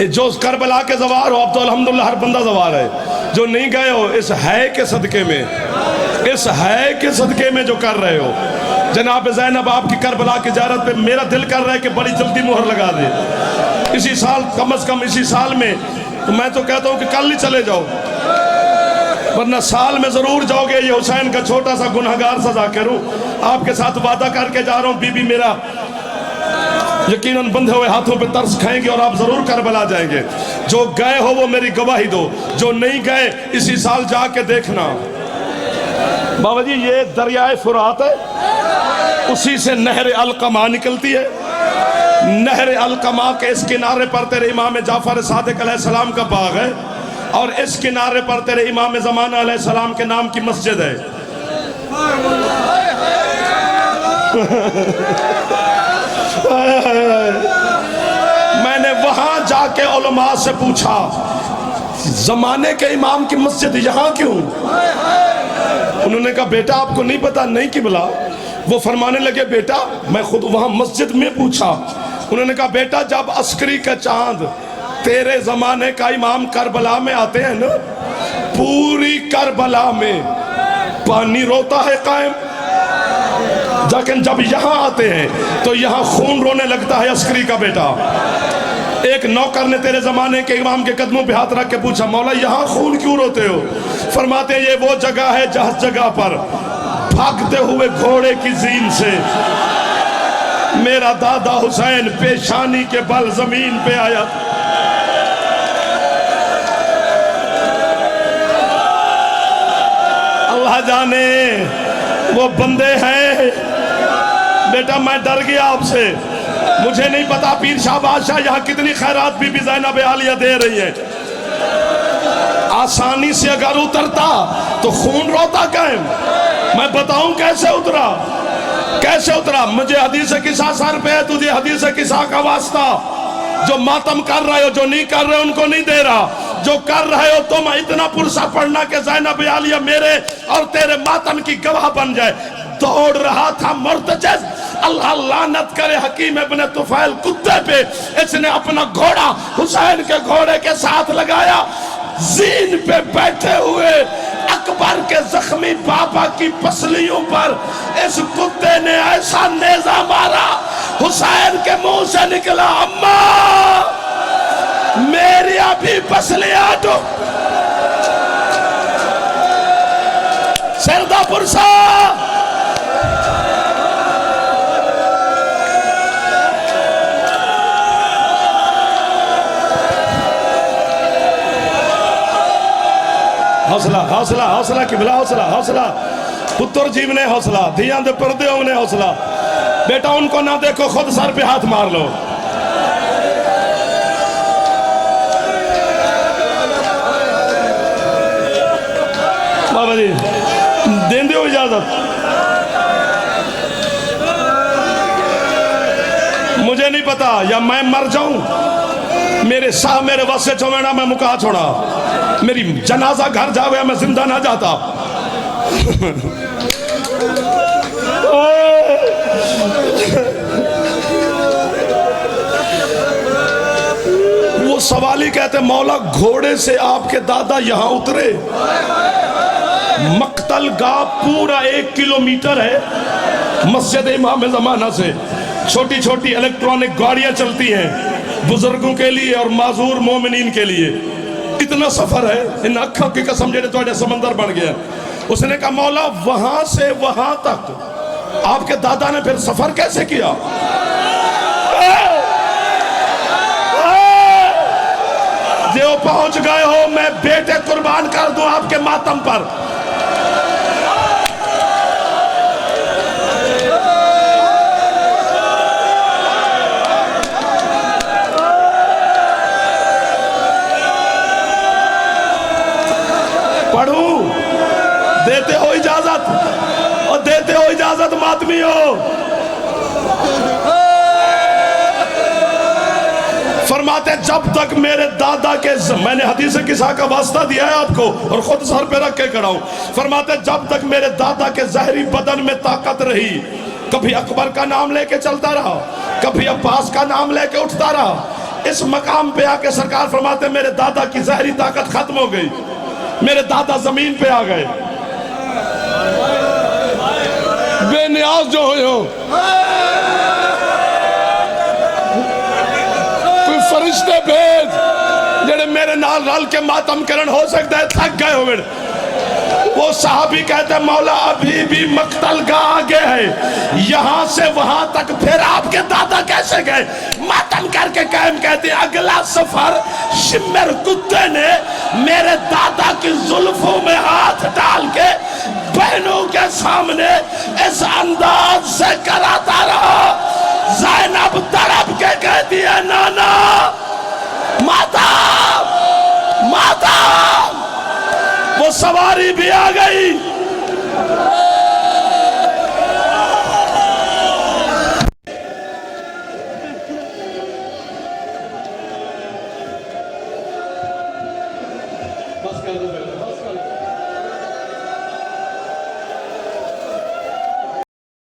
जो करबला के सवार हो, अब तो अल्हम्दुलिल्लाह हर बंदा सवार है। जो नहीं गए हो इस है के सदके में, इस है के सदके में जो कर रहे हो। जनाब ज़ैनब आपकी करबला की ज़ियारत पे मेरा दिल कर रहा है कि बड़ी जल्दी मोहर लगा दे इसी साल, कम से कम इसी साल में। तो मैं तो कहता हूँ कि कल ही चले जाओ, वरना साल में जरूर जाओगे। ये हुसैन का छोटा सा गुनहगार सा जाकिर हूँ, आपके साथ वादा करके जा रहा हूँ। बीबी मेरा यकीनन बंधे हुए हाथों पे तरस खाएंगे और आप जरूर करबला जाएंगे। जो गए हो वो मेरी गवाही दो, जो नहीं गए इसी साल जाके देखना। बाबा जी ये दरियाए फुरात है, उसी से नहर अलकमा निकलती है। नहर अलकमा के इस किनारे पर तेरे इमाम जाफर सादिक अलैहिस्सलाम का बाग है, और इस किनारे पर तेरे इमाम ज़माना अलैहिस्सलाम के नाम की मस्जिद है। मैंने वहां जाके उलमा से पूछा, जमाने के इमाम की मस्जिद यहाँ क्यों? उन्होंने कहा बेटा आपको नहीं पता? नहीं किबला। वो फरमाने लगे बेटा मैं खुद वहां मस्जिद में पूछा। उन्होंने कहा बेटा जब अस्करी का चांद तेरे जमाने का इमाम करबला में आते हैं ना, पूरी करबला में पानी रोता है कायम, लेकिन जब यहाँ आते हैं तो यहाँ खून रोने लगता है। अस्करी का बेटा, एक नौकर ने तेरे जमाने के इमाम के कदमों पे हाथ रख के पूछा मौला यहाँ खून क्यों रोते हो? फरमाते हैं ये वो जगह है जहाँ जगह पर भागते हुए घोड़े की जीन से मेरा दादा हुसैन पेशानी के बल जमीन पे आया। अल्लाह जाने वो बंदे हैं। बेटा मैं डर गया आपसे, मुझे नहीं पता पीर शाह बादशाह यहाँ कितनी खैरात बीबी ज़ैनब आलिया दे रही है। आसानी से अगर उतरता तो खून रोता कायम। मैं बताऊं कैसे उतरा, कैसे उतरा। मुझे हदीस किसा सर पे है, तुझे हदीस किसा का वास्ता। जो मातम कर रहे हो, जो नहीं कर रहे हो उनको नहीं दे रहा। जो कर रहे हो तुम इतना पुरसा पढ़ना कि ज़ैनब आलिया मेरे और तेरे मातम की गवाह बन जाए। दौड़ रहा था मुर्तजिज़, अल्लाह लानत करे हकीम इब्न तुफैल कुत्ते पे, इसने अपना घोड़ा हुसैन के घोड़े के साथ लगाया। जीन पे बैठे हुए अकबर के जख्मी बाबा की पसलियों पर इस कुत्ते ने ऐसा नेजा मारा, हुसैन के मुंह से निकला अम्मा मेरी अभी पसलियां तो सरदापुर सा हौसला हौसला हौसला किबला हौसला हौसला पुत्र जीव ने हौसला धियां दे पर्दे ने हौसला बेटा उनको ना देखो खुद सर पे हाथ मार लो बाबा जी देंदे हो इजाजत मुझे नहीं पता या मैं मर जाऊं मेरे साह मेरे वस से चौमेना मैं मुका छोड़ा मेरी जनाजा घर जावे मैं जिंदा ना जाता वो सवाली कहते मौला घोड़े से आपके दादा यहां उतरे मक्तल गाह पूरा 1 किलोमीटर है मस्जिद इमाम जमाना से छोटी छोटी इलेक्ट्रॉनिक गाड़ियां चलती हैं बुजुर्गों के लिए और माजूर मोमिनीन के लिए इतना सफर है इन अखों की कसम जेडे थोड़े समंदर बन गया उसने कहा मौला वहां से वहां तक आपके दादा ने फिर सफर कैसे किया जो पहुंच गए हो मैं बेटे कुर्बान कर दूं आपके मातम पर पढ़ू देते हो इजाजत और देते हो इजाजत मातमी हो फरमाते जब तक मेरे दादा के मैंने हदीस किसा का वास्ता दिया है आपको और खुद सर पे रख के खड़ा हूं फरमाते जब तक मेरे दादा के जहरी बदन में ताकत रही कभी अकबर का नाम लेके चलता रहा कभी अब्बास का नाम लेके उठता रहा इस मकाम पे आके सरकार फरमाते मेरे दादा की जहरी ताकत खत्म हो गई मेरे दादा जमीन पे आ गए बेनियाज जो हो कोई फरिश्ते भेज जेड़े मेरे नाल रल के मातम करण हो सकता है थक गए हो मेरे वो साहबी कहते मौला अभी भी मक्तल गाह आगे है यहां से वहां तक फिर आपके दादा कैसे गए मातम करके कायम कहते अगला सफर शिमर कुत्ते ने मेरे दादा की जुल्फों में हाथ डाल के बहनों के सामने इस अंदाज से कराता रहा ज़ैनब तड़प के कहती है नाना माता माता वो सवारी भी आ गई बस कर दो